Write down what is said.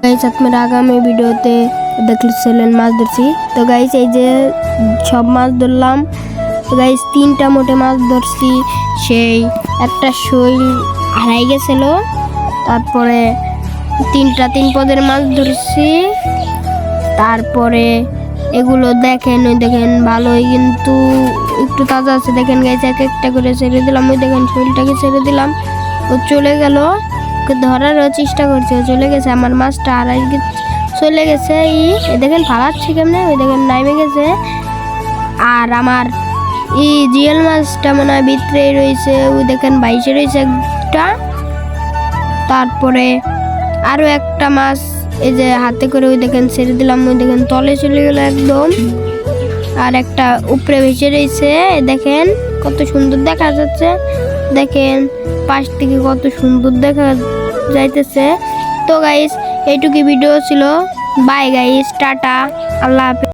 Guys আপনারা আগামী ভিডিওতে দেখছিলেন মাছ ধরছি। তো গাইস এই যে সব মাছ ধরলাম। তো গাইস 3টা মোটে মাছ ধরছি, সেই একটা শৈল হারাই গেছিল। তারপরে 3 পদের মাছ ধরছি। তারপরে এগুলো দেখেন, ওই দেখেন ভালোই কিন্তু একটু তাজা আছে। দেখেন গাইস এক একটা করে ছেড়ে দিলাম। ওই দেখেন শৈলটাকে ছেড়ে দিলাম, ও চলে গেল। ধরারও চেষ্টা করছে, চলে গেছে। আমার মাছটা হারাই চলে গেছে। দেখেন ফালাচ্ছি কেমনে, ওই দেখেন নামে গেছে। আর আমার জিএল মাছটা মনে হয় ভিতরে রয়েছে, ওই দেখেন বাইশে রয়েছে একটা। তারপরে আরো একটা মাছ এই যে হাতে করে ওই দেখেন ছেড়ে দিলাম, ওই দেখেন তলে চলে গেল একদম। আর একটা উপরে ভেসে রয়েছে, দেখেন কত সুন্দর দেখা যাচ্ছে। দেখেন পাশ থেকে কত সুন্দর দেখা যাইতেছে। তো গাইস এইটুকু ভিডিও ছিল। বাই গাইস, টাটা, আল্লাহ হাফেজ।